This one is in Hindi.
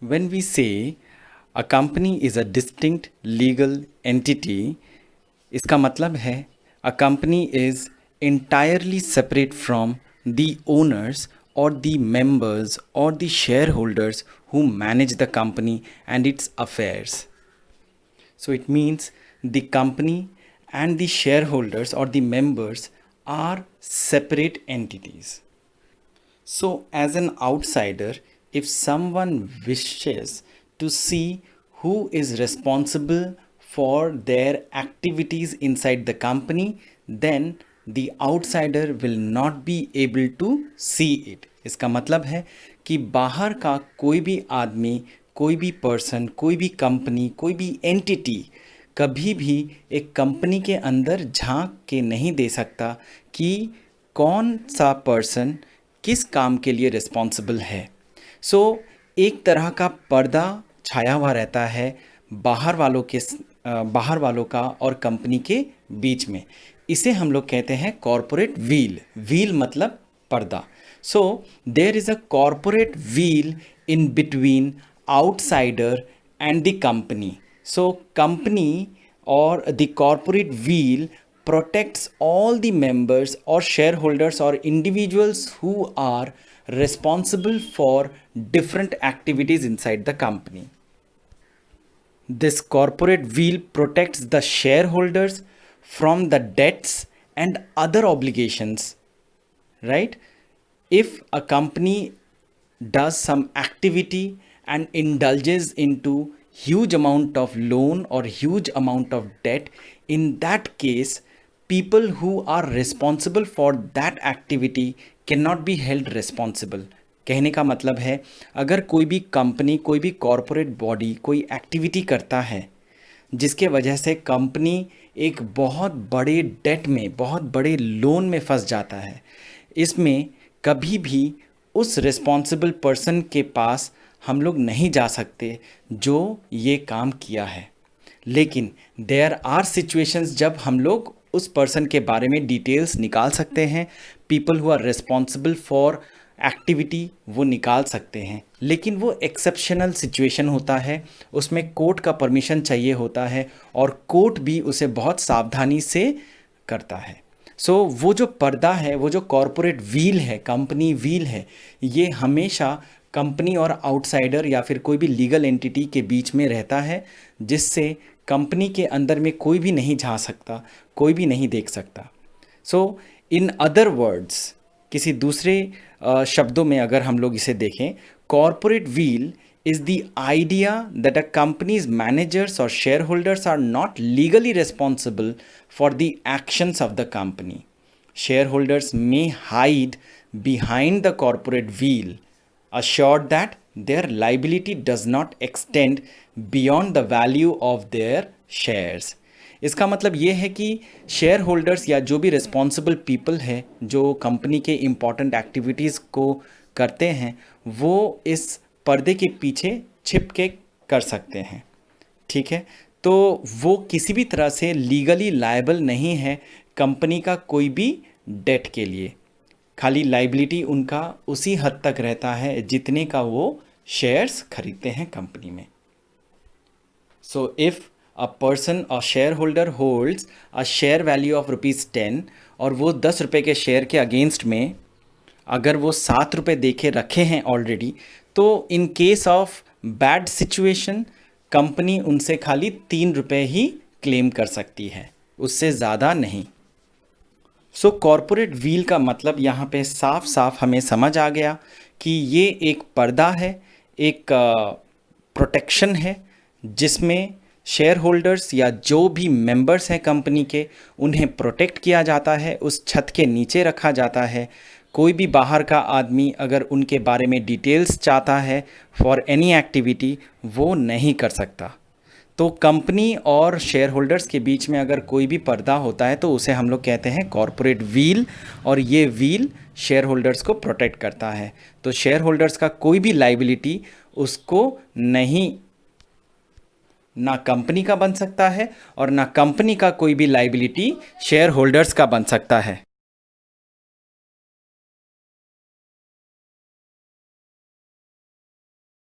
When we say a company is a distinct legal entity, इसका मतलब है a company is entirely separate from the owners or the members or the shareholders who manage the company and its affairs. So it means the company and the shareholders or the members are separate entities. So, as an outsider, if someone wishes to see who is responsible for their activities inside the company, then the outsider will not be able to see it. इसका मतलब है कि बाहर का कोई भी आदमी, कोई भी पर्सन, कोई भी कंपनी, कोई भी एंटिटी कभी भी एक कंपनी के अंदर झांक के नहीं दे सकता कि कौन सा पर्सन किस काम के लिए रिस्पॉन्सिबल है। एक तरह का पर्दा छाया हुआ रहता है बाहर वालों का और कंपनी के बीच में। इसे हम लोग कहते हैं कॉरपोरेट व्हील मतलब पर्दा। There is a corporate veil in between outsider and the company. Company or the corporate wheel protects all the members or shareholders or individuals who are responsible for different activities inside the company. This corporate wheel protects the shareholders from the debts and other obligations, right? If a company does some activity and indulges into huge amount of loan or huge amount of debt, in that case people who are responsible for that activity cannot be held responsible. कहने का मतलब है अगर कोई भी कंपनी, कोई भी कॉरपोरेट बॉडी कोई एक्टिविटी करता है जिसके वजह से कंपनी एक बहुत बड़े डेट में, बहुत बड़े लोन में फंस जाता है, इसमें कभी भी उस रिस्पॉन्सिबल पर्सन के पास हम लोग नहीं जा सकते जो ये काम किया है। लेकिन देयर आर सिचुएशंस जब हम लोग उस पर्सन के बारे में डिटेल्स निकाल सकते हैं। People who are responsible for activity वो निकाल सकते हैं, लेकिन वो एक्सेप्शनल सिचुएशन होता है, उसमें कोर्ट का परमिशन चाहिए होता है और कोर्ट भी उसे बहुत सावधानी से करता है। वो जो पर्दा है, वो जो कॉरपोरेट व्हील है, कंपनी व्हील है, ये हमेशा कंपनी और आउटसाइडर या फिर कोई भी लीगल एंटिटी के बीच में रहता है, जिससे कंपनी के अंदर में कोई भी नहीं जा सकता, कोई भी नहीं देख सकता। इन अदर वर्ड्स, किसी दूसरे शब्दों में अगर हम लोग इसे देखें, corporate wheel is the idea that a company's managers or shareholders are not legally responsible for the actions of the company. Shareholders may hide behind the corporate wheel, assured that their liability does not extend beyond the value of their shares. इसका मतलब ये है कि शेयर होल्डर्स या जो भी रिस्पॉन्सिबल पीपल है जो कंपनी के इम्पॉर्टेंट एक्टिविटीज़ को करते हैं, वो इस पर्दे के पीछे छिप के कर सकते हैं। ठीक है, तो वो किसी भी तरह से लीगली लायबल नहीं है कंपनी का कोई भी डेट के लिए। खाली लाइबिलिटी उनका उसी हद तक रहता है जितने का वो शेयर्स खरीदते हैं कंपनी में। If a person a share holder holds a share value of ₹10 और वो 10 रुपये के शेयर के अगेंस्ट में अगर वो 7 रुपये देके रखे हैं ऑलरेडी, तो in case of bad situation company उनसे खाली 3 रुपये ही क्लेम कर सकती है, उससे ज़्यादा नहीं। कॉरपोरेट व्हील का मतलब यहाँ पे साफ साफ हमें समझ आ गया कि ये एक पर्दा है, एक प्रोटेक्शन है जिसमें शेयर होल्डर्स या जो भी मेंबर्स हैं कंपनी के, उन्हें प्रोटेक्ट किया जाता है, उस छत के नीचे रखा जाता है। कोई भी बाहर का आदमी अगर उनके बारे में डिटेल्स चाहता है फॉर एनी एक्टिविटी, वो नहीं कर सकता। तो कंपनी और शेयर होल्डर्स के बीच में अगर कोई भी पर्दा होता है तो उसे हम लोग कहते हैं कॉरपोरेट व्हील, और ये व्हील शेयर होल्डर्स को प्रोटेक्ट करता है। तो शेयर होल्डर्स का कोई भी लाइबिलिटी उसको नहीं, ना कंपनी का बन सकता है और ना कंपनी का कोई भी लाइबिलिटी शेयर होल्डर्स का बन सकता है।